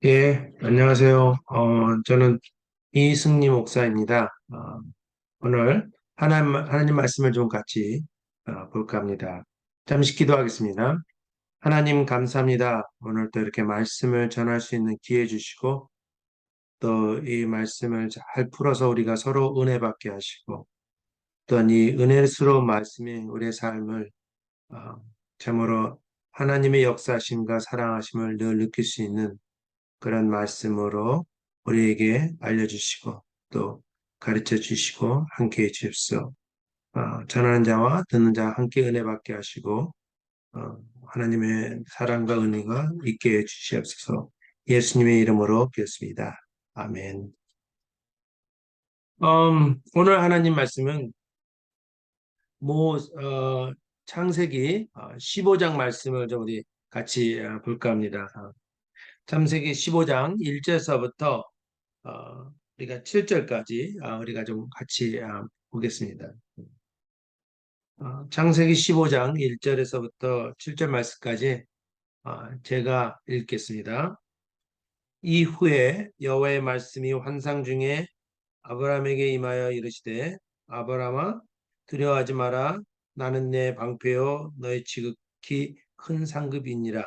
예, 안녕하세요. 저는 이승리 목사입니다. 오늘 하나님 말씀을 좀 같이 볼까 합니다. 잠시 기도하겠습니다. 하나님 감사합니다. 오늘 또 이렇게 말씀을 전할 수 있는 기회 주시고 또 이 말씀을 잘 풀어서 우리가 서로 은혜 받게 하시고 또 이 은혜스러운 말씀이 우리의 삶을 어, 참으로 하나님의 역사심과 사랑하심을 늘 느낄 수 있는 그런 말씀으로 우리에게 알려주시고 또 가르쳐 주시고 함께 해 주십시오. 전하는 자와 듣는 자와 함께 은혜 받게 하시고 하나님의 사랑과 은혜가 있게 해 주시옵소서. 예수님의 이름으로 기도했습니다. 아멘. 오늘 하나님 말씀은 창세기 15장 말씀을 좀 우리 같이 볼까 합니다. 창세기 15장 1절서부터 우리가 7절까지 우리가 좀 같이 보겠습니다. 창세기 15장 1절에서부터 7절 말씀까지 제가 읽겠습니다. 이후에 여호와의 말씀이 환상 중에 아브라함에게 임하여 이르시되 아브라함아 두려워하지 마라 나는 내 방패요 너의 지극히 큰 상급이니라.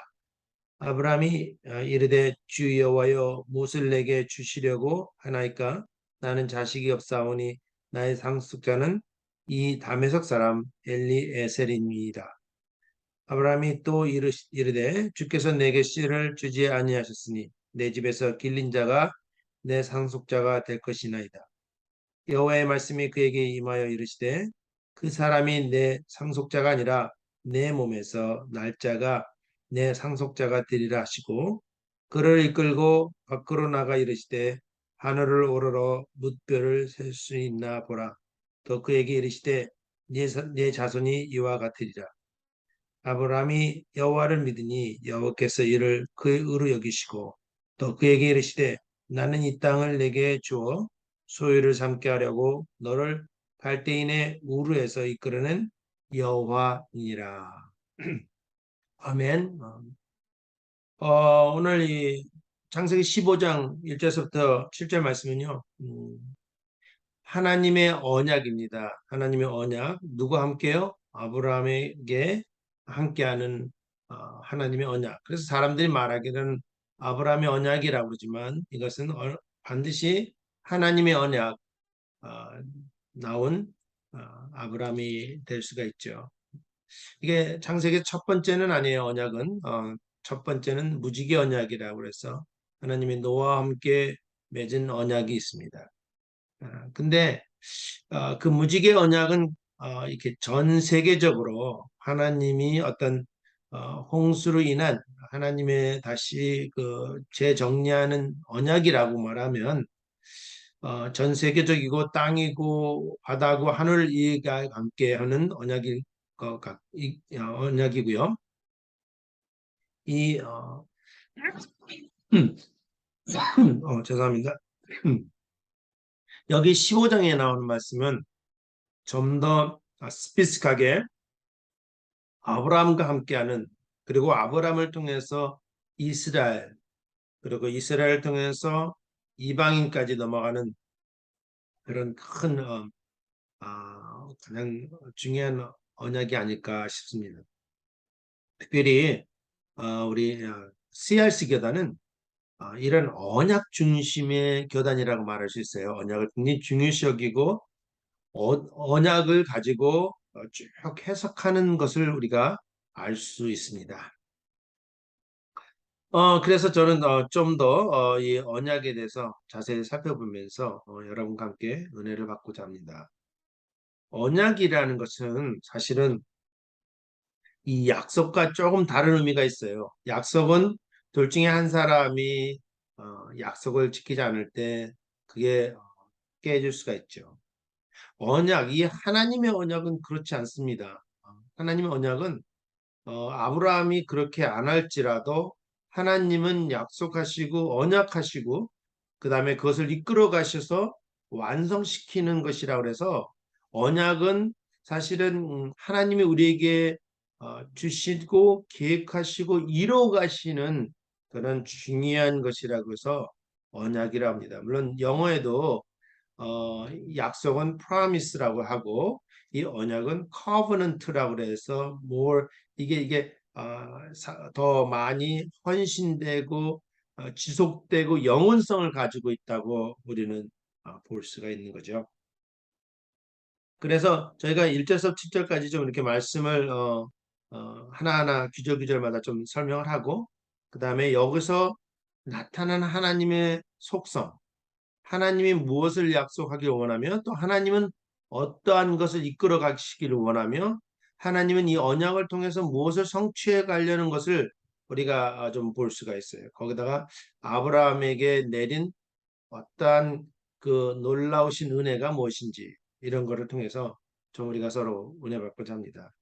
아브라함이 이르되 주 여호와여 무엇을 내게 주시려고 하나이까 나는 자식이 없사오니 나의 상속자는 이 다메섹 사람 엘리에셀입니다. 아브라함이 또 이르되 주께서 내게 씨를 주지 아니하셨으니 내 집에서 길린 자가 내 상속자가 될 것이나이다. 여호와의 말씀이 그에게 임하여 이르시되 그 사람이 내 상속자가 아니라 내 몸에서 날짜가 내 상속자가 되리라 하시고 그를 이끌고 밖으로 나가 이르시되 하늘을 오르러 뭇별을 셀 수 있나 보라. 또 그에게 이르시되 네 자손이 이와 같으리라. 아브라함이 여호와를 믿으니 여호와께서 이를 그의 의로 여기시고 또 그에게 이르시되 나는 이 땅을 내게 주어 소유를 삼게 하려고 너를 갈대인의 우르에서 이끌어낸 여호와니라. 아멘. 오늘 이 창세기 15장 1절부터 7절 말씀은요. 하나님의 언약입니다. 하나님의 언약. 누구 함께요? 아브라함에게 함께하는 하나님의 언약. 그래서 사람들이 말하기는 아브라함의 언약이라고 그러지만 이것은 반드시 하나님의 언약 어, 나온 어, 아브라함이 될 수가 있죠. 이게 창세기 첫 번째는 아니에요. 언약은 첫 번째는 무지개 언약이라고 그래서 하나님이 노아와 함께 맺은 언약이 있습니다. 근데 그 무지개 언약은 이렇게 전 세계적으로 하나님이 어떤 홍수로 인한 하나님의 다시 그 재정리하는 언약이라고 말하면 전 세계적이고 땅이고 바다고 하늘 이가 함께하는 언약이고요. 이 죄송합니다. 여기 15장에 나오는 말씀은 좀 더 스피스하게 아브라함과 함께하는 그리고 아브라함을 통해서 이스라엘 그리고 이스라엘을 통해서 이방인까지 넘어가는 그런 큰 가장 중요한 언약이 아닐까 싶습니다. 특별히 우리 CRC 교단은 이런 언약 중심의 교단이라고 말할 수 있어요. 언약을 굉장히 중요시 여기고 언약을 가지고 쭉 해석하는 것을 우리가 알 수 있습니다. 그래서 저는 좀 더 이 언약에 대해서 자세히 살펴보면서 여러분과 함께 은혜를 받고자 합니다. 언약이라는 것은 사실은 이 약속과 조금 다른 의미가 있어요. 약속은 둘 중에 한 사람이 약속을 지키지 않을 때 그게 깨질 수가 있죠. 이 하나님의 언약은 그렇지 않습니다. 하나님의 언약은 아브라함이 그렇게 안 할지라도 하나님은 약속하시고 언약하시고 그 다음에 그것을 이끌어 가셔서 완성시키는 것이라 그래서 언약은 사실은 하나님이 우리에게 주시고 계획하시고 이뤄가시는 그런 중요한 것이라고 해서 언약이라 합니다. 물론 영어에도 약속은 promise라고 하고 이 언약은 covenant라고 해서 more 이게 더 많이 헌신되고 지속되고 영원성을 가지고 있다고 우리는 볼 수가 있는 거죠. 그래서 저희가 1절에서 7절까지 좀 이렇게 말씀을 하나하나 구절구절마다 좀 설명을 하고 그 다음에 여기서 나타나는 하나님의 속성 하나님이 무엇을 약속하길 원하며 또 하나님은 어떠한 것을 이끌어 가시기를 원하며 하나님은 이 언약을 통해서 무엇을 성취해 가려는 것을 우리가 좀 볼 수가 있어요. 거기다가 아브라함에게 내린 어떠한 그 놀라우신 은혜가 무엇인지 이런 거를 통해서 좀 우리가 서로 은혜 받고자 합니다.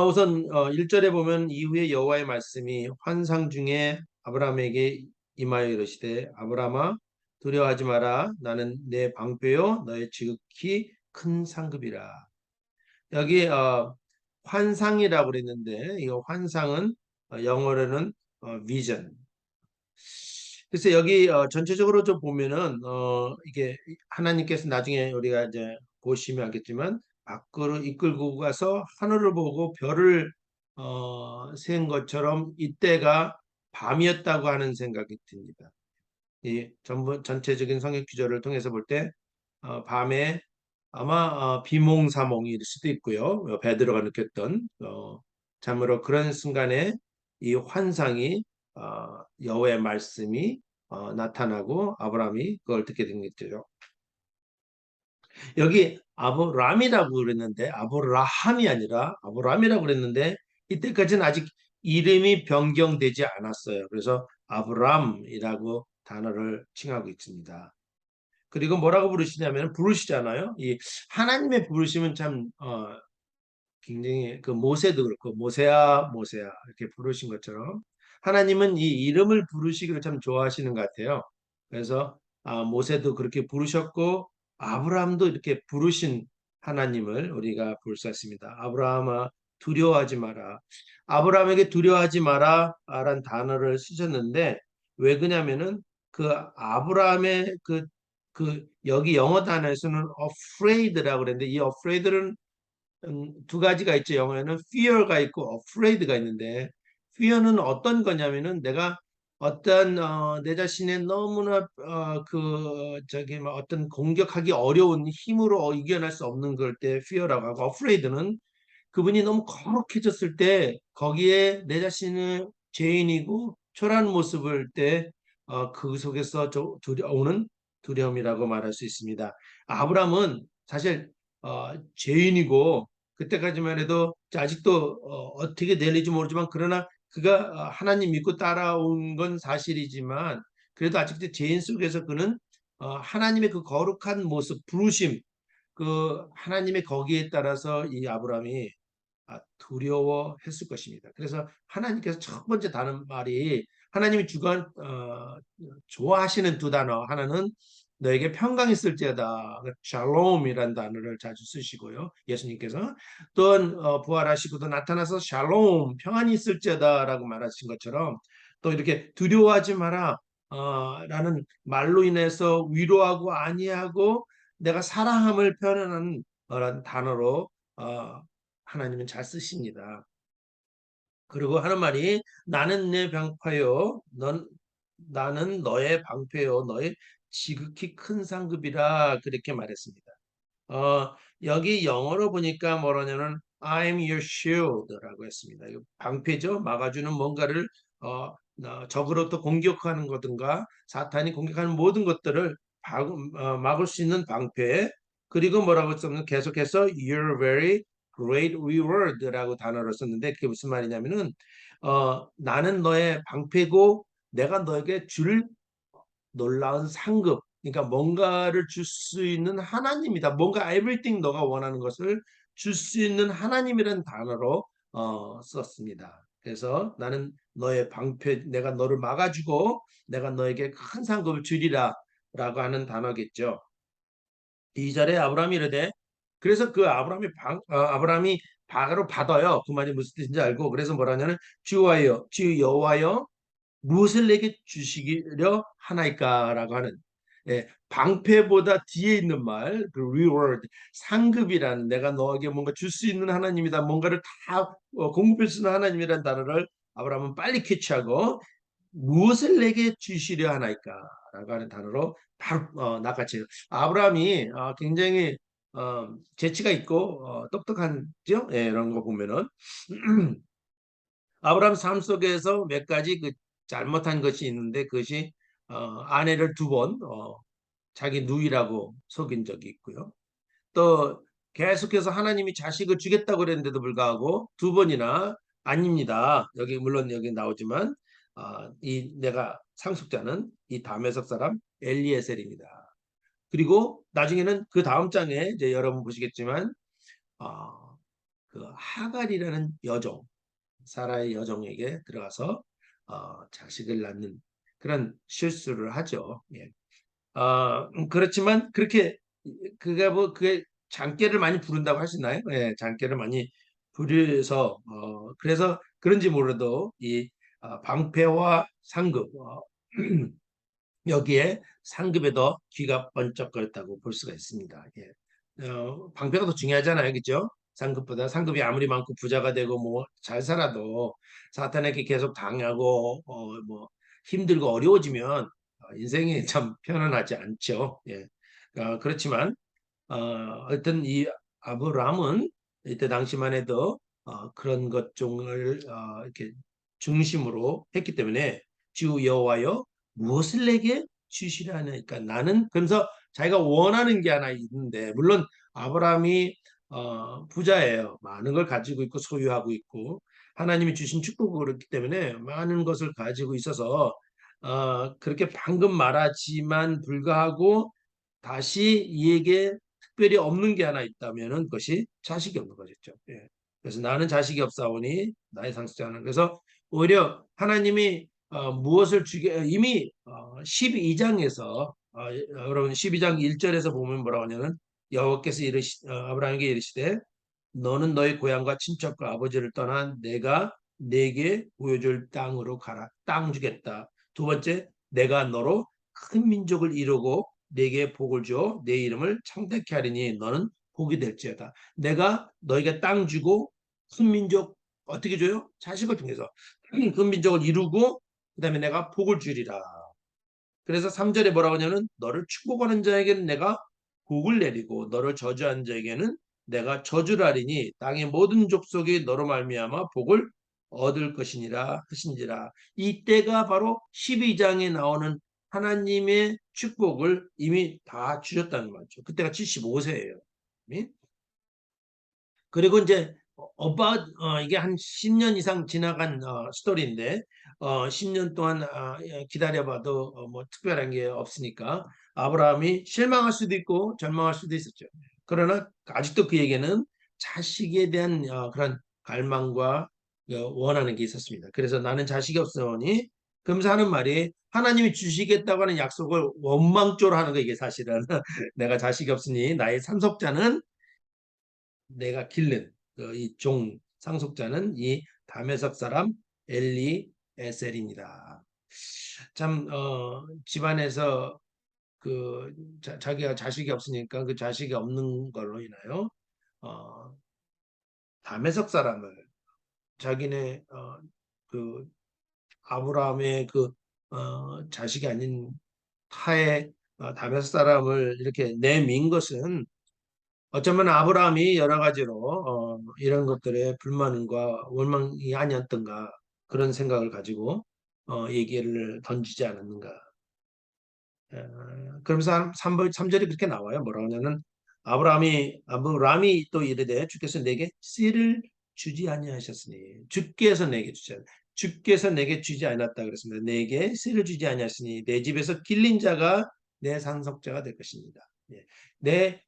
우선 1절에 보면 이후에 여호와의 말씀이 환상 중에 아브라함에게 임하여 이르시되 아브라함아 두려워하지 마라 나는 내 방패요 너의 지극히 큰 상급이라. 여기 환상이라고 그랬는데 이 환상은 영어로는 vision. 그래서 여기 전체적으로 좀 보면은 이게 하나님께서 나중에 우리가 이제 보시면 알겠지만 밖으로 이끌고 가서 하늘을 보고 별을 세운 것처럼 이때가 밤이었다고 하는 생각이 듭니다. 이 전체적인 성경 구조를 통해서 볼 때 밤에 아마 비몽사몽일 수도 있고요. 베드로가 느꼈던 참으로 그런 순간에 이 환상이 여호와의 말씀이 나타나고 아브라함이 그걸 듣게 된 거죠. 여기 아브람이라고 그랬는데 아브라함이 아니라 아브람이라고 그랬는데 이때까지는 아직 이름이 변경되지 않았어요. 그래서 아브람이라고 단어를 칭하고 있습니다. 그리고 뭐라고 부르시냐면 부르시잖아요. 이 하나님의 부르심은 참 굉장히 그 모세도 그렇고 모세야 모세야 이렇게 부르신 것처럼 하나님은 이 이름을 부르시기를 참 좋아하시는 것 같아요. 그래서 모세도 그렇게 부르셨고 아브라함도 이렇게 부르신 하나님을 우리가 볼 수 있습니다. 아브라함아 두려워하지 마라. 아브라함에게 두려워하지 마라 라는 단어를 쓰셨는데 왜 그러냐면은 그 아브라함의 그 여기 영어 단어에서는 afraid라고 그랬는데 이 afraid는 두 가지가 있죠. 영어에는 fear가 있고 afraid가 있는데 fear는 어떤 거냐면은 내가 어떤 내 자신의 너무나 그 저기 뭐 어떤 공격하기 어려운 힘으로 이겨낼 수 없는 걸 때 fear라고 하고 afraid는 그분이 너무 거룩해졌을 때 거기에 내 자신의 죄인이고 초라한 모습을 때 그 속에서 오는 두려움이라고 말할 수 있습니다. 아브람은 사실 죄인이고 그때까지만 해도 아직도 어떻게 될지 모르지만 그러나 그가 하나님 믿고 따라온 건 사실이지만 그래도 아직도 죄인 속에서 그는 하나님의 그 거룩한 모습, 부르심, 그 하나님의 거기에 따라서 이 아브라함이 두려워했을 것입니다. 그래서 하나님께서 첫 번째 다는 말이 하나님이 좋아하시는 두 단어 하나는 너에게 평강이 있을지어다 샬롬이라는 단어를 자주 쓰시고요. 예수님께서 또한 부활하시고도 나타나서 샬롬 평안이 있을지어다라고 말하신 것처럼 또 이렇게 두려워하지 마라 라는 말로 인해서 위로하고 안위하고 내가 사랑함을 표현하는 단어로 하나님은 잘 쓰십니다. 그리고 하는 말이 나는 내 방패요 나는 너의 방패요 너의 지극히 큰 상급이라 그렇게 말했습니다. 여기 영어로 보니까 뭐라냐면 I'm your shield라고 했습니다. 이거 방패죠. 막아주는 뭔가를 적으로부터 공격하는 거든가 사탄이 공격하는 모든 것들을 막을 수 있는 방패. 그리고 뭐라고 썼냐면 계속해서 You're very great reward라고 단어를 썼는데 그게 무슨 말이냐면은 나는 너의 방패고 내가 너에게 줄 놀라운 상급, 그러니까 뭔가를 줄 수 있는 하나님이다. 뭔가 everything 너가 원하는 것을 줄 수 있는 하나님이라는 단어로 썼습니다. 그래서 나는 너의 방패, 내가 너를 막아주고 내가 너에게 큰 상급을 주리라 라고 하는 단어겠죠. 2절에 아브라함이 이르되 그래서 그 아브라함이 바로 받아요. 그 말이 무슨 뜻인지 알고. 그래서 뭐라냐면 주와여, 주 여호와여 무엇을 내게 주시기려 하나이까라고 하는, 예, 방패보다 뒤에 있는 말, 그 reward, 상급이라는, 내가 너에게 뭔가 줄 수 있는 하나님이다, 뭔가를 다 공급해 주는 하나님이라는 단어를 아브라함은 빨리 캐치하고 무엇을 내게 주시려 하나이까라고 하는 단어로 바로 낚아채요. 아브라함이 굉장히 재치가 있고 똑똑한죠. 예, 이런 거 보면은 아브라함 삶 속에서 몇 가지 그 잘못한 것이 있는데, 그것이 아내를 두 번 자기 누이라고 속인 적이 있고요. 또 계속해서 하나님이 자식을 주겠다고 그랬는데도 불구하고 두 번이나 아닙니다. 여기 물론 여기 나오지만 이 내가 상속자는 이 다메섹 사람 엘리에셀입니다. 그리고 나중에는 그 다음 장에 이제 여러분 보시겠지만 그 하갈이라는 여종, 사라의 여종에게 들어가서 자식을 낳는 그런 실수를 하죠. 예. 그렇지만 그렇게 그게 뭐 그게 장깨를 많이 부른다고 할 수 있나요? 예, 장깨를 많이 부려서 그래서 그런지 몰라도 이 방패와 상급 여기에 상급에 더 귀가 번쩍거렸다고 볼 수가 있습니다. 예. 방패가 더 중요하잖아요, 그렇죠? 상급보다. 상급이 아무리 많고 부자가 되고 뭐 잘 살아도 사탄에게 계속 당하고 뭐 힘들고 어려워지면 인생이 참 편안하지 않죠. 예. 그렇지만 어떤 이 아브라함은 이때 당시만 해도 그런 것 종을 이렇게 중심으로 했기 때문에 주 여호와여 무엇을 내게 주시려 하니까 나는, 그러면서 자기가 원하는 게 하나 있는데, 물론 아브라함이 부자예요. 많은 걸 가지고 있고 소유하고 있고 하나님이 주신 축복을 그렇기 때문에 많은 것을 가지고 있어서 그렇게 방금 말하지만 불구하고 다시 이에게 특별히 없는 게 하나 있다면은 그것이 자식이 없는 거겠죠. 예. 그래서 나는 자식이 없사오니 나의 상속자는, 그래서 오히려 하나님이 무엇을 주게, 이미 12장에서 여러분 12장 1절에서 보면 뭐라고 하냐면 여호와께서 아브라함에게 이르시되 너는 너의 고향과 친척과 아버지를 떠나 내가 내게 보여줄 땅으로 가라. 땅 주겠다. 두 번째, 내가 너로 큰 민족을 이루고 내게 복을 주어 내 이름을 창대케 하리니 너는 복이 될지어다. 내가 너에게 땅 주고 큰 민족 어떻게 줘요? 자식을 통해서 큰 민족을 이루고 그다음에 내가 복을 주리라. 그래서 3절에 뭐라고 하냐면 너를 축복하는 자에게는 내가 복을 내리고 너를 저주한 자에게는 내가 저주를 하리니 땅의 모든 족속이 너로 말미암아 복을 얻을 것이니라 하신지라. 이때가 바로 12장에 나오는 하나님의 축복을 이미 다 주셨다는 말이죠. 그때가 75세예요. 그리고 이제 이게 한 10년 이상 지나간 스토리인데 10년 동안 기다려봐도 뭐 특별한 게 없으니까 아브라함이 실망할 수도 있고 절망할 수도 있었죠. 그러나 아직도 그에게는 자식에 대한 그런 갈망과 원하는 게 있었습니다. 그래서 나는 자식이 없으니, 그러면서 하는 말이 하나님이 주시겠다고 하는 약속을 원망조로 하는 거, 이게 사실은 내가 자식이 없으니 나의 상속자는 내가 기른 이 종 상속자는 이 다메섹 사람 엘리 에셀입니다. 참 집안에서 그 자기가 자식이 없으니까 그 자식이 없는 걸로 인하여 어, 다메섹 사람을 자기네 그 아브라함의 그 자식이 아닌 타의 다메섹 사람을 이렇게 내민 것은 어쩌면 아브라함이 여러 가지로 이런 것들에 불만과 원망이 아니었던가, 그런 생각을 가지고 얘기를 던지지 않았는가. 그러면서 3절이 그렇게 나와요. 뭐라고 하냐면 아브라함이 또 이르되 주께서 내게 씨를 주지 아니하셨으니, 주께서 내게 주지 않았다 그랬습니다. 내게 씨를 주지 아니하셨으니 내 집에서 길린 자가 내 상속자가 될 것입니다. 예.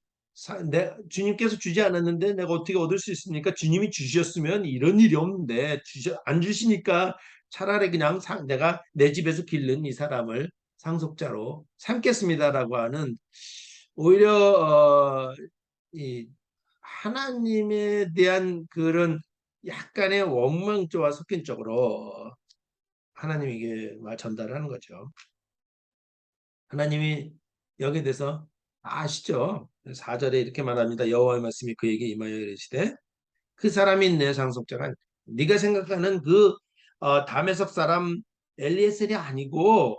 주님께서 주지 않았는데 내가 어떻게 얻을 수 있습니까? 주님이 주셨으면 이런 일이 없는데 안 주시니까 차라리 그냥 내가 내 집에서 기른 이 사람을 상속자로 삼겠습니다라고 하는, 오히려 이 하나님에 대한 그런 약간의 원망조와 섞인 쪽으로 하나님이 이게 말 전달하는 거죠. 하나님이 여기에 대해서 아시죠? 4절에 이렇게 말합니다. 여호와의 말씀이 그에게 임하여 이르시되 그 사람이 내 상속자가 네가 생각하는 그 다메섹 사람 엘리에셀이 아니고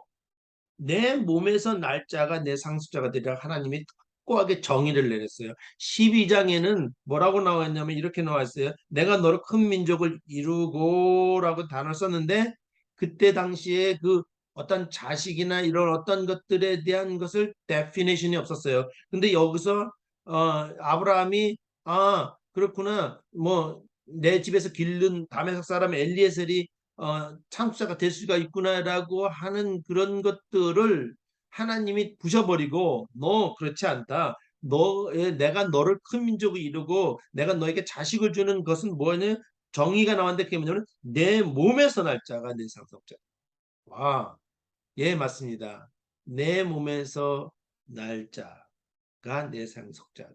내 몸에서 날짜가 내 상속자가 되리라 하나님이 확고하게 정의를 내렸어요. 12장에는 뭐라고 나와 있냐면 이렇게 나와 있어요. 내가 너를 큰 민족을 이루고라고 단어를 썼는데 그때 당시에 그 어떤 자식이나 이런 어떤 것들에 대한 것을 데피니션이 없었어요. 근데 여기서 아브라함이 그렇구나 뭐 내 집에서 기른 다메섹 사람 엘리에셀이 창조자가 될 수가 있구나라고 하는 그런 것들을 하나님이 부셔버리고 너 그렇지 않다. 내가 너를 큰 민족을 이루고 내가 너에게 자식을 주는 것은 뭐냐? 정의가 나왔는데 그게 뭐냐면 내 몸에서 날 자가 내 상속자. 와, 예, 맞습니다. 내 몸에서 날 자가 내 상속자.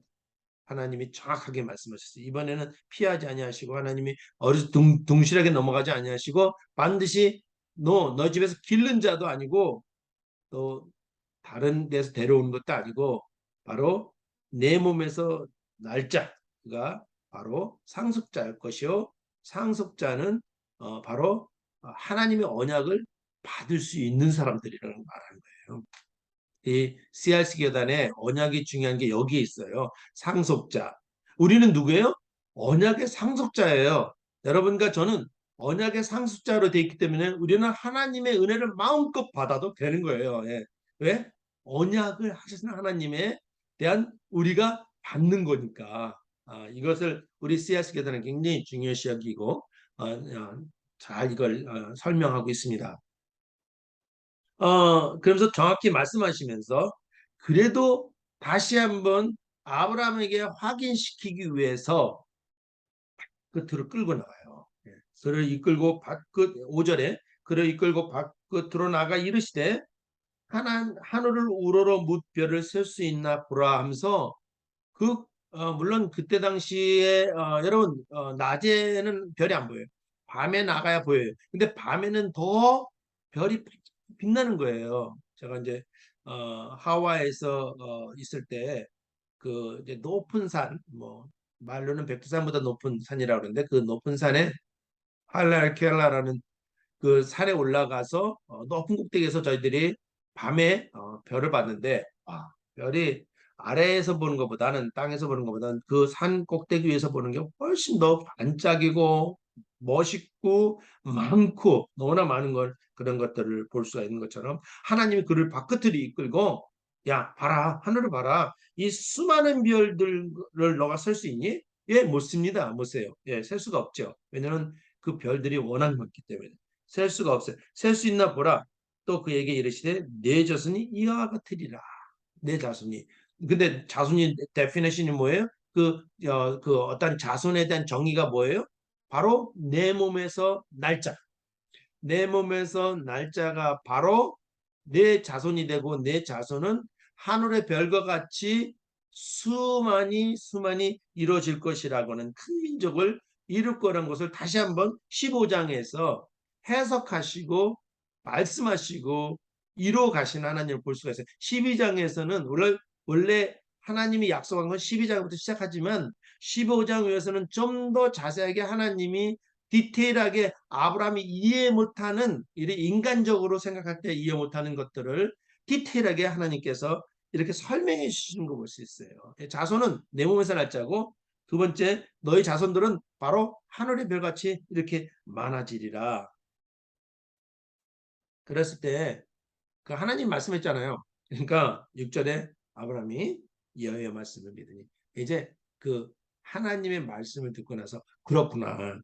하나님이 정확하게 말씀하셨어요. 이번에는 피하지 아니하시고 하나님이 둥실하게 넘어가지 아니하시고 반드시 너 집에서 기른 자도 아니고 또 다른 데서 데려오는 것도 아니고 바로 내 몸에서 날짜가 바로 상속자일 것이요. 상속자는 바로 하나님의 언약을 받을 수 있는 사람들이라는 말하는 거예요. 이 CRC 교단의 언약이 중요한 게 여기에 있어요. 상속자. 우리는 누구예요? 언약의 상속자예요. 여러분과 저는 언약의 상속자로 되어 있기 때문에 우리는 하나님의 은혜를 마음껏 받아도 되는 거예요. 예. 왜? 언약을 하시는 하나님에 대한 우리가 받는 거니까. 이것을 우리 CRC 교단은 굉장히 중요시 여기고 잘 이걸 설명하고 있습니다. 그러면서 정확히 말씀하시면서 그래도 다시 한번 아브라함에게 확인시키기 위해서 끝으로 끌고 나가요. 예. 그를 이끌고 밖끝 5절에 그를 이끌고 밖끝으로 나가 이르시되 하늘을 우러러 뭇별을 셀 수 있나 보라 하면서 그 물론 그때 당시에 여러분 낮에는 별이 안 보여요. 밤에 나가야 보여요. 근데 밤에는 더 별이 빛나는 거예요. 제가 이제 하와이에서 있을 때 그 이제 높은 산, 뭐 말로는 백두산보다 높은 산이라고 그러는데 그 높은 산에 할랄케라라는 그 산에 올라가서 높은 꼭대기에서 저희들이 밤에 별을 봤는데 별이 아래에서 보는 것보다는 땅에서 보는 것보다는 그 산 꼭대기 위에서 보는 게 훨씬 더 반짝이고 멋있고 많고 너무나 많은 걸 그런 것들을 볼 수가 있는 것처럼 하나님이 그를 밖으로 이끌고 야 봐라 하늘을 봐라 이 수많은 별들을 너가 셀 수 있니? 예, 못 씁니다. 못 세요. 예, 셀 수가 없죠. 왜냐하면 그 별들이 워낙 많기 때문에. 셀 수가 없어요. 셀 수 있나 보라. 또 그에게 이르시되 내 자손이 이와 같으리라. 내 자손이. 근데 자손이 definition이 뭐예요? 그 어떤 자손에 대한 정의가 뭐예요? 바로 내 몸에서 날짜. 내 몸에서 날짜가 바로 내 자손이 되고 내 자손은 하늘의 별과 같이 수많이 이루어질 것이라고는 큰 민족을 이룰 거라는 것을 다시 한번 15장에서 해석하시고 말씀하시고 이루어 가신 하나님을 볼 수가 있어요. 12장에서는 원래 하나님이 약속한 건 12장부터 시작하지만 15장 위에서는 좀 더 자세하게 하나님이 디테일하게 아브라함이 이해 못하는 인간적으로 생각할 때 이해 못하는 것들을 디테일하게 하나님께서 이렇게 설명해 주시는 거 볼 수 있어요. 자손은 내 몸에서 날짜고 두 번째 너희 자손들은 바로 하늘의 별같이 이렇게 많아지리라. 그랬을 때 그 하나님 말씀했잖아요. 그러니까 6절에 아브라함이 여호와의 말씀을 믿으니 이제 그 하나님의 말씀을 듣고 나서 그렇구나.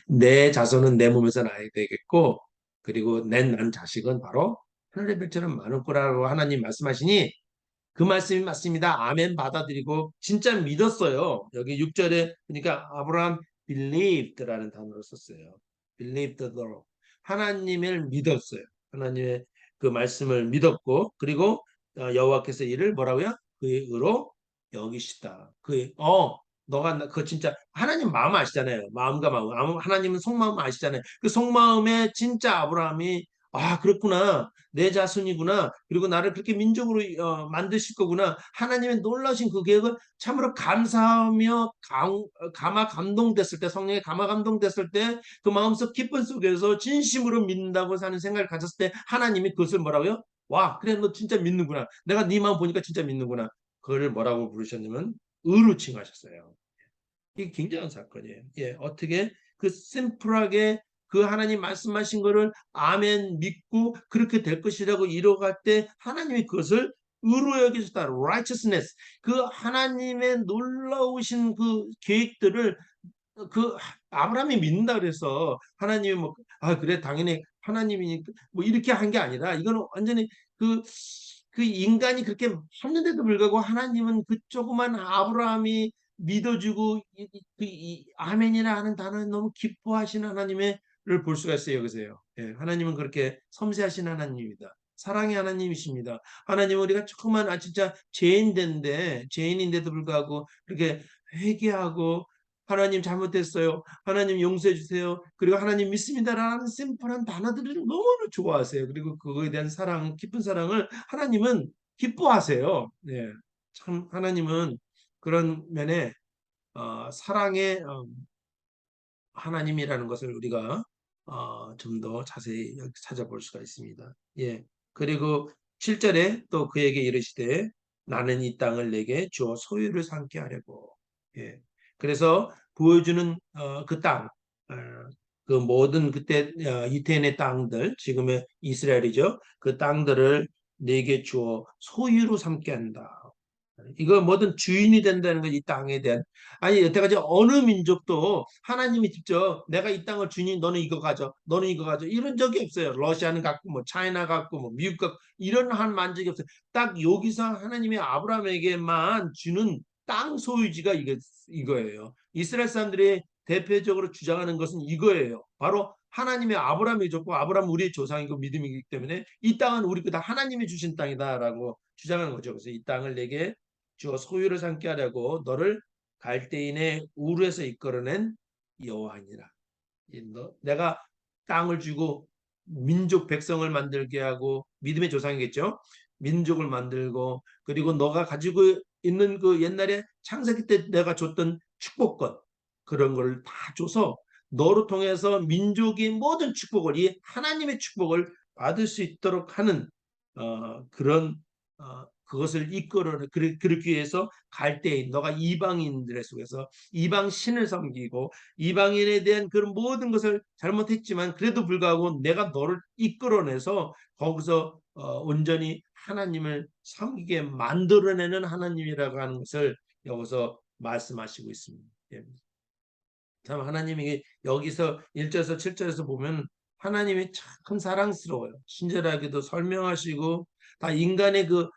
내 자손은 내 몸에서 나야 되겠고 그리고 난 자식은 바로 하늘의 별처럼 많을 거라고 하나님 말씀하시니 그 말씀이 맞습니다. 아멘 받아들이고 진짜 믿었어요. 여기 6절에 그러니까 아브라함 believed라는 단어를 썼어요. believed the Lord. 하나님을 믿었어요. 하나님의 그 말씀을 믿었고 그리고 여호와께서 이를 뭐라고요? 그의 의로 여기시다. 그의 그거 진짜 하나님 마음 아시잖아요. 마음과 마음. 하나님은 속마음 아시잖아요. 그 속마음에 진짜 아브라함이 아, 그렇구나. 내 자손이구나. 그리고 나를 그렇게 민족으로 만드실 거구나. 하나님의 놀라신 그 계획을 참으로 감사하며 감화 감동됐을 때, 성령에 감화 감동됐을 때 그 마음속 기쁨 속에서 진심으로 믿는다고 사는 생각을 가졌을 때 하나님이 그것을 뭐라고요? 와, 그래, 너 진짜 믿는구나. 내가 네 마음 보니까 진짜 믿는구나. 그걸 뭐라고 부르셨냐면 의로 칭하셨어요. 이게 굉장한 사건이에요. 예, 어떻게 그 심플하게 그 하나님 말씀하신 거를 아멘 믿고 그렇게 될 것이라고 이뤄갈 때 하나님이 그것을 의로 여기셨다. righteousness. 그 하나님의 놀라우신 그 계획들을 그 아브라함이 믿는다 그래서 하나님이 뭐 아 그래 당연히 하나님이니까 뭐 이렇게 한 게 아니라 이거는 완전히 그 그 인간이 그렇게 했는데도 불구하고 하나님은 그 조그만 아브라함이 믿어주고 이 아멘이라 하는 단어에 너무 기뻐하시는 하나님을 볼 수가 있어요. 여기서요. 예, 하나님은 그렇게 섬세하신 하나님입니다. 사랑의 하나님이십니다. 하나님은 우리가 조그만 진짜 죄인인데도 불구하고 그렇게 회개하고 하나님 잘못했어요. 하나님 용서해 주세요. 그리고 하나님 믿습니다라는 심플한 단어들을 너무 좋아하세요. 그리고 그거에 대한 사랑, 깊은 사랑을 하나님은 기뻐하세요. 네. 참 하나님은 그런 면에 사랑의 하나님이라는 것을 우리가 좀 더 자세히 찾아볼 수가 있습니다. 예. 그리고 7절에 또 그에게 이르시되 나는 이 땅을 내게 주어 소유를 삼게 하려고. 예. 그래서 보여주는 그 땅, 어, 그 모든 그때 이태인의 땅들, 지금의 이스라엘이죠. 그 땅들을 내게 주어 소유로 삼게 한다. 이거 뭐든 주인이 된다는 거 이 땅에 대한 아니 여태까지 어느 민족도 하나님이 직접 내가 이 땅을 주니 너는 이거 가져 너는 이거 가져 이런 적이 없어요. 러시아는 갖고 뭐 차이나 갖고 뭐 미국 갖고 이런 한 만적이 없어요. 딱 여기서 하나님이 아브라함에게만 주는 땅 소유지가 이거예요. 이스라엘 사람들이 대표적으로 주장하는 것은 이거예요. 바로 하나님의 아브라함이 줬고 아브라함 우리의 조상이고 믿음이기 때문에 이 땅은 우리 거다 하나님이 주신 땅이다라고 주장하는 거죠. 그래서 이 땅을 내게 주어 소유를 삼게 하려고 너를 갈대인의 우르에서 이끌어낸 여호와니라. 내가 땅을 주고 민족 백성을 만들게 하고 믿음의 조상이겠죠. 민족을 만들고 그리고 너가 가지고 있는 그 옛날에 창세기 때 내가 줬던 축복권 그런 걸 다 줘서 너로 통해서 민족이 모든 축복을 이 하나님의 축복을 받을 수 있도록 하는 그런 그것을 그렇기 위해서 갈대인 너가 이방인들의 속에서 이방 신을 섬기고 이방인에 대한 그런 모든 것을 잘못했지만 그래도 불구하고 내가 너를 이끌어내서 거기서 온전히 하나님을 섬기게 만들어내는 하나님이라고 하는 것을 여기서 말씀하시고 있습니다. 예. 참 하나님이 여기서 1절에서 7절에서 보면 하나님이 참 사랑스러워요. 친절하게도 설명하시고 다 인간의 그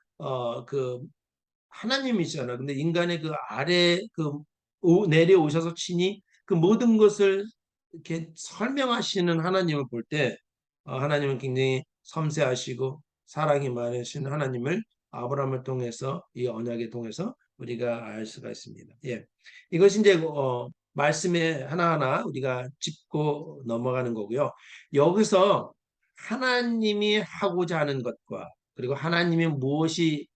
하나님이잖아. 근데 인간의 그 아래 내려오셔서 친히 그 모든 것을 이렇게 설명하시는 하나님을 볼 때 하나님은 굉장히 섬세하시고 사랑이 많으신 하나님을 아브라함을 통해서 이 언약을 통해서 우리가 알 수가 있습니다. 예. 이것이 이제 말씀에 하나하나 우리가 짚고 넘어가는 거고요. 여기서 하나님이 하고자 하는 것과 그리고 하나님이 무엇이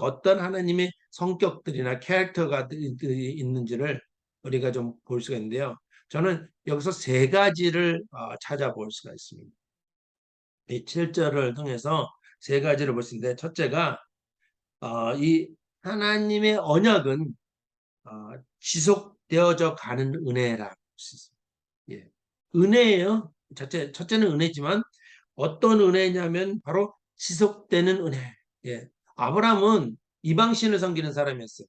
어떤 하나님의 성격들이나 캐릭터가 있는지를 우리가 좀 볼 수가 있는데요. 저는 여기서 세 가지를 찾아볼 수가 있습니다. 이 7절을 통해서 세 가지를 볼 수 있는데 첫째가 이 하나님의 언약은 지속되어져 가는 은혜라고 할 수 있습니다. 예. 은혜예요. 첫째는 은혜지만 어떤 은혜냐면 바로 지속되는 은혜. 예. 아브라함은 이방신을 섬기는 사람이었어요.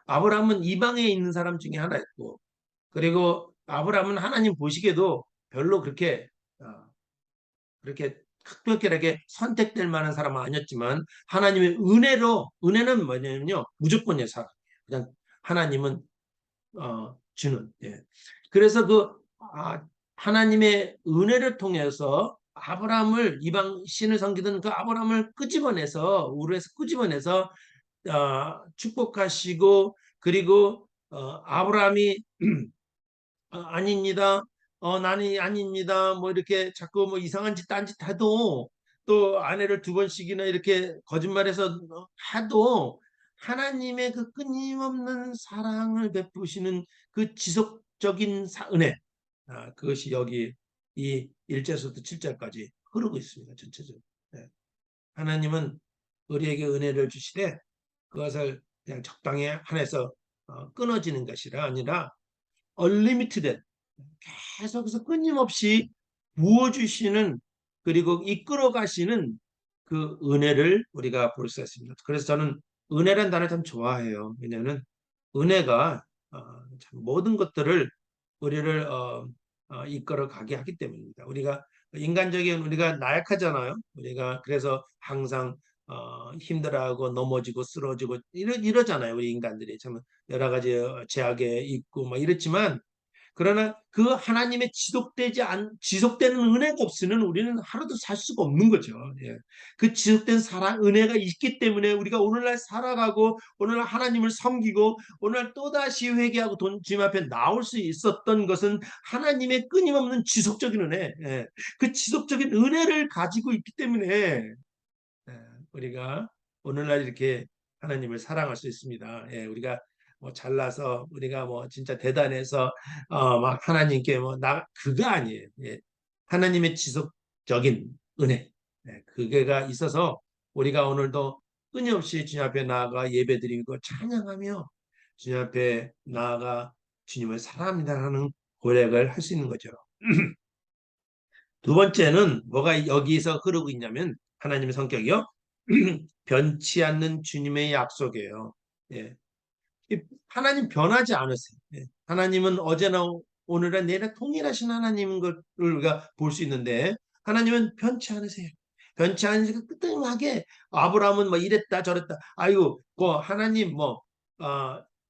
아브라함은 이방에 있는 사람 중에 하나였고, 그리고 아브라함은 하나님 보시기에도 별로 그렇게 특별하게 선택될 만한 사람은 아니었지만, 하나님의 은혜는 뭐냐면요, 무조건의 사랑. 그냥 하나님은 주는. 예. 그래서 하나님의 은혜를 통해서 아브라함을 이방 신을 섬기던 그 아브라함을 끄집어내서 우르에서 끄집어내서 축복하시고 그리고 아브라함이 아닙니다. 나는 아닙니다. 뭐 이렇게 자꾸 뭐 이상한 짓, 딴짓 해도 또 아내를 두 번씩이나 이렇게 거짓말해서 해도 하나님의 그 끊임없는 사랑을 베푸시는 그 지속적인 은혜, 그것이 여기 이 1절에서부터 7절까지 흐르고 있습니다. 전체적으로. 네. 하나님은 우리에게 은혜를 주시되 그것을 그냥 적당히 한해서 끊어지는 것이 아니라 얼리미티드 계속해서 끊임없이 부어주시는 그리고 이끌어 가시는 그 은혜를 우리가 볼 수 있습니다. 그래서 저는 은혜란 단어를 참 좋아해요. 왜냐하면 은혜가 참 모든 것들을 우리를 이끌어 가게 하기 때문입니다. 우리가 인간적인 우리가 나약하잖아요. 우리가 그래서 항상 힘들어하고 넘어지고 쓰러지고 이러잖아요. 우리 인간들이 참 여러 가지 제약에 있고 막 이렇지만 그러나 그 하나님의 지속되는 은혜가 없으면 우리는 하루도 살 수가 없는 거죠. 예. 그 지속된 사랑, 은혜가 있기 때문에 우리가 오늘날 살아가고, 오늘날 하나님을 섬기고, 오늘날 또다시 회개하고 주님 앞에 나올 수 있었던 것은 하나님의 끊임없는 지속적인 은혜, 예. 그 지속적인 은혜를 가지고 있기 때문에, 우리가 오늘날 이렇게 하나님을 사랑할 수 있습니다. 예, 우리가 뭐 잘나서 우리가 뭐 진짜 대단해서 막 하나님께 뭐 그거 아니에요. 예, 하나님의 지속적인 은혜, 그게가 있어서 우리가 오늘도 끊임없이 주님 앞에 나아가 예배드리고 찬양하며 주님 앞에 나아가 주님을 사랑합니다라는 고백을 할 수 있는 거죠. 두 번째는 뭐가 여기서 흐르고 있냐면 하나님의 성격이요. 변치 않는 주님의 약속이에요. 예. 하나님 변하지 않으세요. 예. 하나님은 어제나 오늘이나 내일이나 동일하신 하나님인 걸 우리가 볼 수 있는데 하나님은 변치 않으세요. 변치 않으시고 끄떡하게 아브라함은 뭐 이랬다 저랬다. 아유, 뭐 하나님 뭐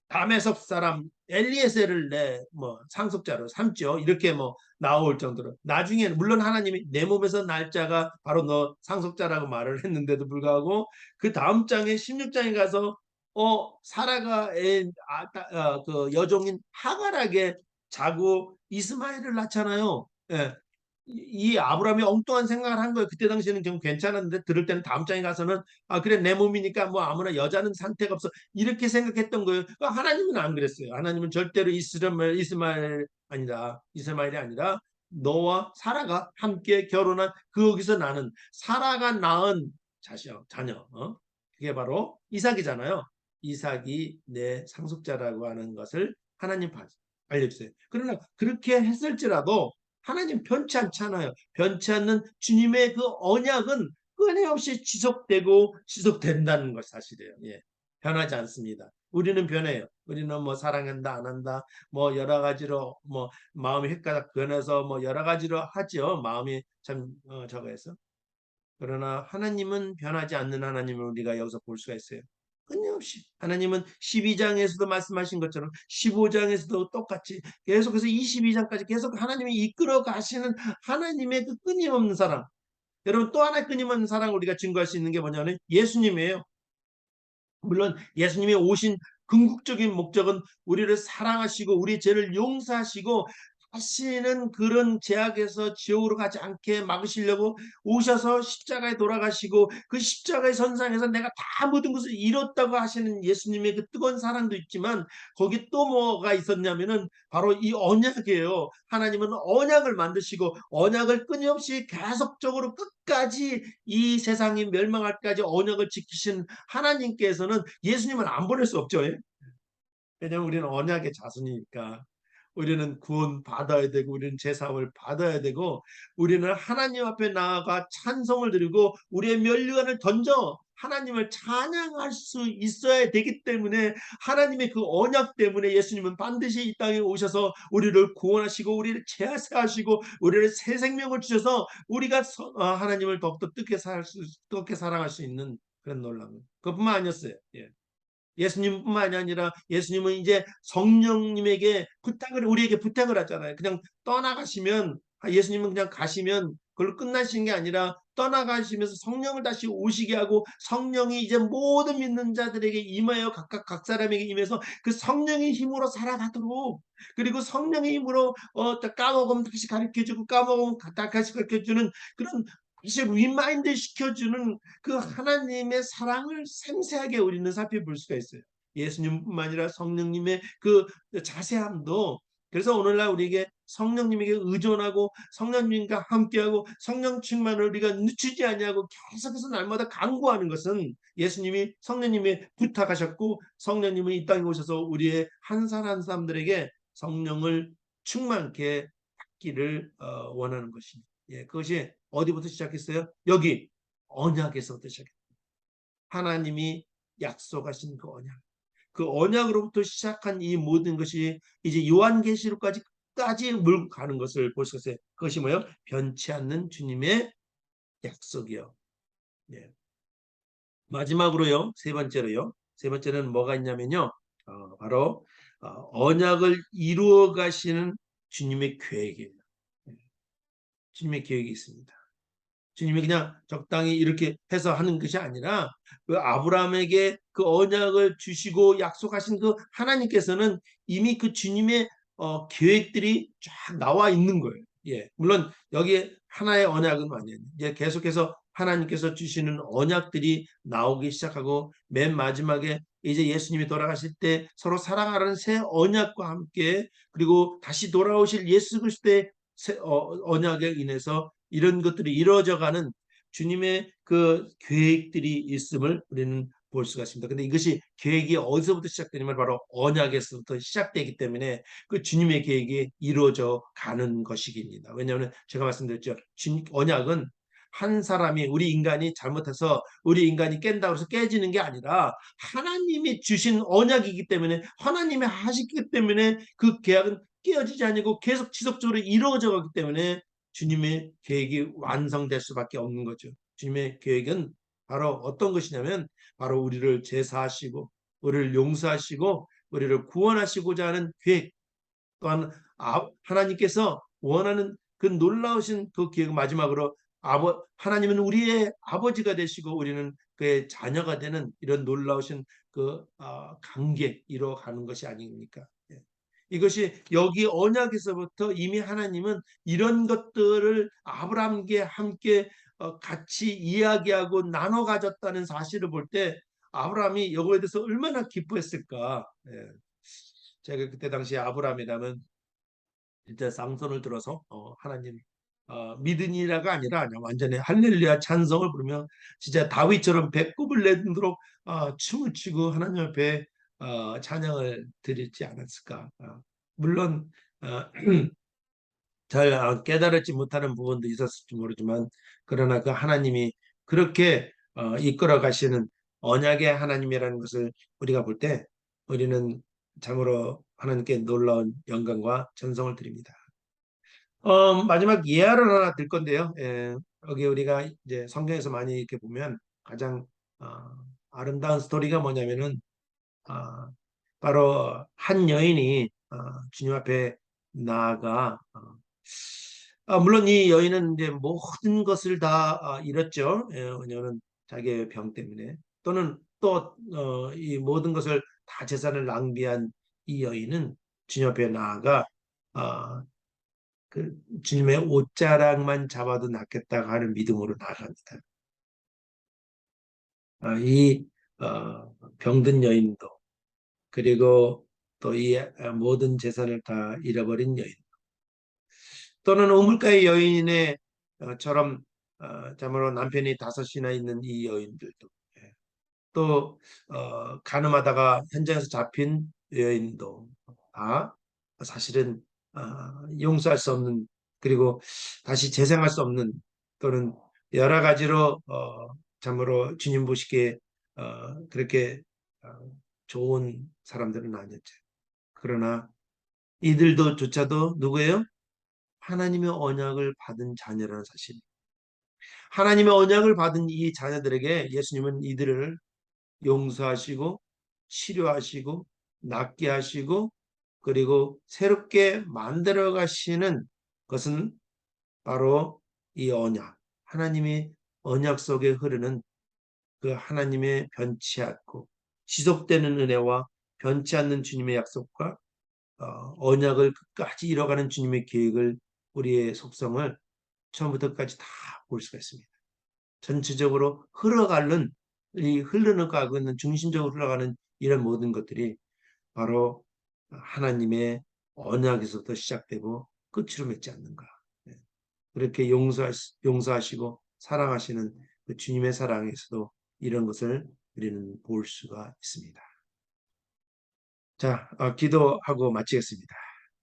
다메섹 사람 엘리에셀을 내 뭐 상속자로 삼죠. 이렇게 뭐 나올 정도로 나중에는 물론 하나님이 내 몸에서 날 자가 바로 너 상속자라고 말을 했는데도 불구하고 그 다음 장에 16장에 가서 사라가 그 여종인 하갈에게 자고 이스마엘을 낳잖아요. 예. 이 아브라함이 엉뚱한 생각을 한 거예요. 그때 당시에는 좀 괜찮았는데 들을 때는 다음 장에 가서는 그래 내 몸이니까 뭐 아무나 여자는 상태가 없어 이렇게 생각했던 거예요. 하나님은 안 그랬어요. 하나님은 절대로 이스마엘이 아니라 너와 사라가 함께 결혼한 거기서 나는 사라가 낳은 자녀 그게 바로 이삭이잖아요. 이삭이 내 상속자라고 하는 것을 하나님 알려주세요. 그러나 그렇게 했을지라도 하나님 변치 않잖아요. 변치 않는 주님의 그 언약은 끊임없이 지속되고 지속된다는 것 사실이에요. 예. 변하지 않습니다. 우리는 변해요. 우리는 뭐 사랑한다 안 한다 뭐 여러 가지로 뭐 마음이 헷갈려 변해서 뭐 여러 가지로 하죠. 마음이 참 저거해서 그러나 하나님은 변하지 않는 하나님을 우리가 여기서 볼 수가 있어요. 끊임없이 하나님은 12장에서도 말씀하신 것처럼 15장에서도 똑같이 계속해서 22장까지 계속 하나님이 이끌어 가시는 하나님의 그 끊임없는 사랑. 여러분 또 하나의 끊임없는 사랑을 우리가 증거할 수 있는 게 뭐냐면 예수님이에요. 물론 예수님이 오신 궁극적인 목적은 우리를 사랑하시고 우리 죄를 용서하시고 다시는 그런 죄악에서 지옥으로 가지 않게 막으시려고 오셔서 십자가에 돌아가시고 그 십자가의 선상에서 내가 다 모든 것을 이뤘다고 하시는 예수님의 그 뜨거운 사랑도 있지만 거기 또 뭐가 있었냐면은 바로 이 언약이에요. 하나님은 언약을 만드시고 언약을 끊임없이 계속적으로 끝까지 이 세상이 멸망할 때까지 언약을 지키신 하나님께서는 예수님을 안 보낼 수 없죠. 왜냐하면 우리는 언약의 자손이니까. 우리는 구원 받아야 되고 우리는 제사함을 받아야 되고 우리는 하나님 앞에 나아가 찬송을 드리고 우리의 면류관을 던져 하나님을 찬양할 수 있어야 되기 때문에 하나님의 그 언약 때문에 예수님은 반드시 이 땅에 오셔서 우리를 구원하시고 우리를 제사하시고 우리를 새 생명을 주셔서 우리가 하나님을 더욱더 뜨겁게 사랑할 수 있는 그런 놀라운 그것뿐만 아니었어요. 예. 예수님뿐만이 아니라 예수님은 이제 성령님에게 우리에게 부탁을 하잖아요. 그냥 떠나가시면 예수님은 그냥 가시면 그걸로 끝나시는 게 아니라 떠나가시면서 성령을 다시 오시게 하고 성령이 이제 모든 믿는 자들에게 임하여 각각 각 사람에게 임해서 그 성령의 힘으로 살아가도록, 그리고 성령의 힘으로 까먹으면 다시 가르쳐주고 까먹으면 다시 가르쳐주는 그런, 다시 리마인드 시켜주는 그 하나님의 사랑을 생생하게 우리는 살펴볼 수가 있어요. 예수님뿐만 아니라 성령님의 그 자세함도. 그래서 오늘날 우리에게 성령님에게 의존하고 성령님과 함께하고 성령 충만을 우리가 늦추지 아니하고 계속해서 날마다 강구하는 것은 예수님이 성령님이 부탁하셨고 성령님은 이 땅에 오셔서 우리의 한 사람 한 사람들에게 성령을 충만케 받기를 원하는 것입니다. 예, 그것이 어디부터 시작했어요? 여기 언약에서부터 시작했어요. 하나님이 약속하신 그 언약. 그 언약으로부터 시작한 이 모든 것이 이제 요한계시록까지 몰고 가는 것을 볼 수 있어요. 그것이 뭐예요? 변치 않는 주님의 약속이요. 예. 마지막으로요, 세 번째로요. 세 번째는 뭐가 있냐면요. 바로 언약을 이루어 가시는 주님의 계획이에요. 예. 주님의 계획이 있습니다. 주님이 그냥 적당히 이렇게 해서 하는 것이 아니라 그 아브라함에게 그 언약을 주시고 약속하신 그 하나님께서는 이미 그 주님의 계획들이 쫙 나와 있는 거예요. 예, 물론 여기에 하나의 언약은 아니에요. 이제 계속해서 하나님께서 주시는 언약들이 나오기 시작하고 맨 마지막에 이제 예수님이 돌아가실 때 서로 살아가는 새 언약과 함께, 그리고 다시 돌아오실 예수 그리스도의 언약에 인해서 이런 것들이 이루어져가는 주님의 그 계획들이 있음을 우리는 볼 수가 있습니다. 근데 이것이 계획이 어디서부터 시작되냐면 바로 언약에서부터 시작되기 때문에 그 주님의 계획이 이루어져 가는 것이깁니다. 왜냐하면 제가 말씀드렸죠. 언약은 한 사람이, 우리 인간이 잘못해서 우리 인간이 깬다고 해서 깨지는 게 아니라 하나님이 주신 언약이기 때문에, 하나님이 하시기 때문에 그 계약은 깨어지지 아니고 계속 지속적으로 이루어져 가기 때문에 주님의 계획이 완성될 수밖에 없는 거죠. 주님의 계획은 바로 어떤 것이냐면 바로 우리를 제사하시고 우리를 용서하시고 우리를 구원하시고자 하는 계획, 또한 하나님께서 원하는 그 놀라우신 그 계획, 마지막으로 하나님은 우리의 아버지가 되시고 우리는 그의 자녀가 되는 이런 놀라우신 그 관계 이루어가는 것이 아닙니까? 예. 이것이 여기 언약에서부터 이미 하나님은 이런 것들을 아브라함께 함께 같이 이야기하고 나눠 가졌다는 사실을 볼 때 아브라함이 이거에 대해서 얼마나 기뻐했을까. 예. 제가 그때 당시에 아브라함이라면 진짜 쌍손을 들어서 하나님 믿으니라가 아니라 그냥 완전히 할렐루야 찬성을 부르며 진짜 다윗처럼 배꼽을 내도록 춤을 추고 하나님 앞에 찬양을 드리지 않았을까. 물론 어, 잘 깨달았지 못하는 부분도 있었을지 모르지만, 그러나 그 하나님이 그렇게 이끌어 가시는 언약의 하나님이라는 것을 우리가 볼 때 우리는 참으로 하나님께 놀라운 영광과 전성을 드립니다. 마지막 예화를 하나 들 건데요. 예, 여기 우리가 이제 성경에서 많이 이렇게 보면 가장 어, 아름다운 스토리가 뭐냐면은 어, 바로 한 여인이 주님 앞에 나아가 물론 이 여인은 이제 모든 것을 다 잃었죠. 예, 왜냐하면 자기의 병 때문에, 또는 또 이 모든 것을 다 재산을 낭비한 이 여인은 주님 앞에 나아가 어, 그 주님의 옷자락만 잡아도 낫겠다고 하는 믿음으로 나아갑니다. 이 병든 여인도, 그리고 또 이 모든 재산을 다 잃어버린 여인, 또는 우물가의 여인의 처럼 참으로 남편이 다섯이나 있는 이 여인들도, 예. 또 가늠하다가 현장에서 잡힌 여인도 다 사실은 용서할 수 없는, 그리고 다시 재생할 수 없는, 또는 여러 가지로 참으로 주님 보시기에 그렇게 어, 좋은 사람들은 아니었죠. 그러나 이들도 조차도 누구예요? 하나님의 언약을 받은 자녀라는 사실. 하나님의 언약을 받은 이 자녀들에게 예수님은 이들을 용서하시고 치료하시고 낫게 하시고 그리고 새롭게 만들어 가시는 것은 바로 이 언약, 하나님의 언약 속에 흐르는 그 하나님의 변치 않고 지속되는 은혜와 변치 않는 주님의 약속과 언약을 끝까지 이뤄가는 주님의 계획을 우리의 속성을 처음부터 끝까지 다 볼 수가 있습니다. 전체적으로 흘러가는 이 흐르는 가고 있는 중심적으로 흘러가는 이런 모든 것들이 바로 하나님의 언약에서부터 시작되고 끝으로 맺지 않는가. 네. 그렇게 용서하시고 사랑하시는 그 주님의 사랑에서도 이런 것을 우리는 볼 수가 있습니다. 자, 기도하고 마치겠습니다.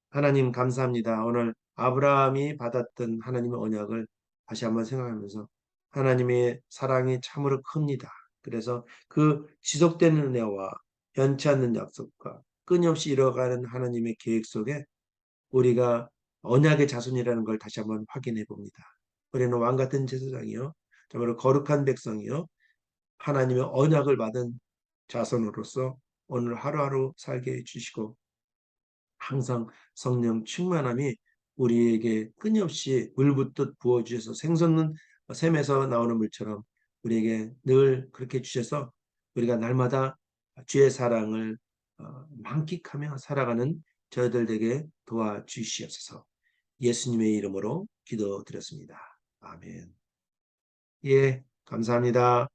하나님 감사합니다. 오늘 아브라함이 받았던 하나님의 언약을 다시 한번 생각하면서 하나님의 사랑이 참으로 큽니다. 그래서 그 지속되는 은혜와 변치 않는 약속과 끊임없이 이뤄가는 하나님의 계획 속에 우리가 언약의 자손이라는 걸 다시 한번 확인해 봅니다. 우리는 왕 같은 제사장이요, 정말로 거룩한 백성이요, 하나님의 언약을 받은 자손으로서 오늘 하루하루 살게 해주시고 항상 성령 충만함이 우리에게 끊임없이 물붓듯 부어주셔서 생솟는 샘에서 나오는 물처럼 우리에게 늘 그렇게 주셔서 우리가 날마다 주의 사랑을 만끽하며 살아가는 저희들 에게 도와주시옵소서. 예수님의 이름으로 기도드렸습니다. 아멘. 예, 감사합니다.